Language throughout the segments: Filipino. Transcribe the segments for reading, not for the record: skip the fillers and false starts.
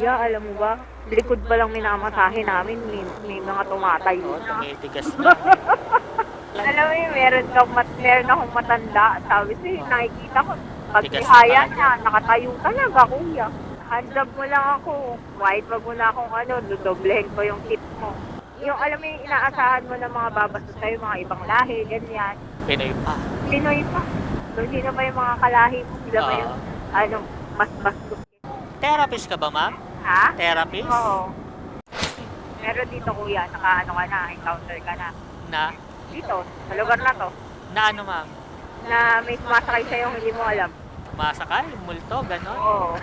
Iya, alam mo ba, likod pa lang minamasahe namin may mga tumatayo Oo, na. tumitigas na. Alam mo yun, meron akong matanda, sabi ko Oh, nakikita ko, pag tigas na tihaya niya, kaagad. nakatayo talaga, kuya. Handab mo lang ako, kahit wag mo na akong dodoblehin ko yung tip mo. Yung alam mo yung inaasahan mo ng mga babastos sa'yo, mga ibang lahi, ganyan. Pinoy pa. Pinoy pa. So, sino ba yung mga kalahi mo? Sila ba yung, Oo. mas bastos? Therapist ka ba, ma'am? Ha? Therapist? Oo. Meron dito kuya, ka na, encounter ka na. Na? Dito, sa lugar na to, Na ano, ma'am? na may sumasakay sa'yo hindi mo alam. Masakay? Multo? Ganon? Oo.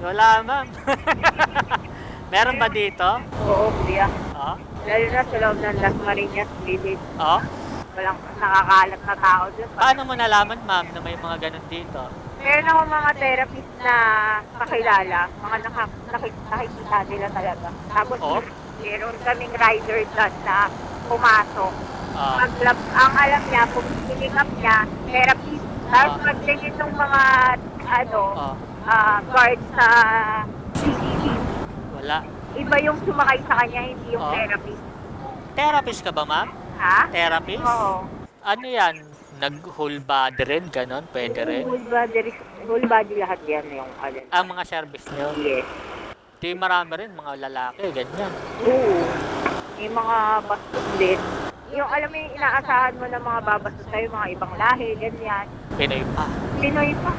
Wala, ma'am. Meron ba dito? Oo, kuya. Oo. Lalo na sa loob ng Las Marinas Village. Oo. Walang nakakalat na tao dun. Paano mo nalaman, ma'am, na may mga ganon dito? Meron ako mga therapist na kakilala, mga nakikita nila talaga. Tapos Oh? meron kaming rider dyan na pumasok. Oo. Ang alam niya, kung pick up niya, therapist. Tapos pagtingin ng mga, Oo. guard sa CCTV, Wala. iba yung sumakay sa kanya, hindi yung Oo. therapist. Therapist ka ba, ma'am? Ha? Therapist? Oo. Ano yan? Nag-whole body rin? Ganon? Pwede rin? Whole body lahat yan yung Ang mga service nyo? Yes. Di marami rin, mga lalaki, ganyan. Oo. May mga bastos din. Yung alam mo yung inaasahan mo ng mga babastos sa'yo, mga ibang lahi, ganyan. Pinoy pa. Pinoy pa.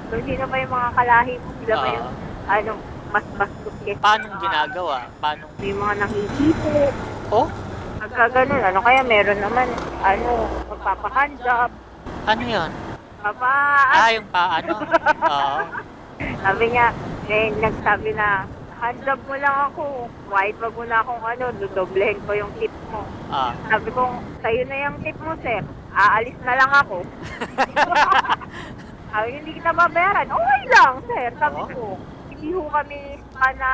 So, sino ba yung mga kalahi mo? Sila ba yung, Oo. mas bastos kesa Paano mga- ginagawa? Paano? May mga nakikipo. Oh? Pagka ganun, kaya meron naman, magpapahandap. Ano yon? Yung paano? Oo. Sabi niya, nagsabi na, handap mo lang ako. Kahit wag mo na akong dodoblehin ko yung tip mo. Ah. Sabi ko, sa'yo na yung tip mo, sir. Aalis na lang ako. Sabi, hindi kita babayaran. Okay lang, sir. Sabi Oo. ko, hindi ho kami na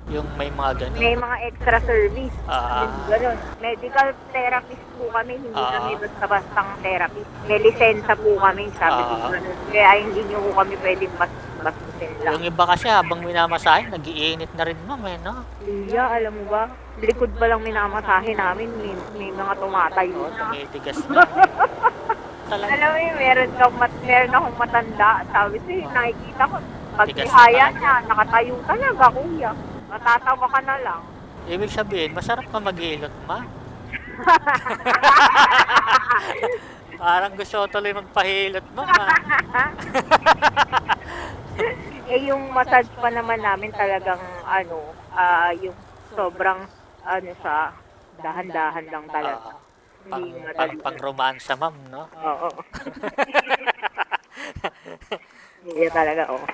Yung may mga ganon. may mga extra service. Ah. Ganun. Medical therapist po kami, hindi kami Ah. basta-bastang therapist. May lisensya po kami, sabi ko. Ah. Ganun. Kaya hindi nyo po kami pwedeng bastusin lang. Yung iba kasi habang minamasahe, nag-iinit na rin, ma'am, no? Iya, alam mo ba, likod pa lang minamasahe namin, may mga tumatayo Oo, na. tumitigas na. Talaga. Alam mo yun, meron akong matanda, sabi ko, nakikita ko, pag Tigas na tihaya kaagad. niya, nakatayo talaga, kuya. Matatawa ka na lang. Ibig sabihin, masarap pa mag-iilot, ma? Parang gusto ko tuloy magpahilot, ma'am, Yung massage pa naman namin talagang, yung sobrang, sa dahan-dahan lang talaga. Hindi madali. Pang romansa, ma'am, no? Oo. Hindi talaga, oo.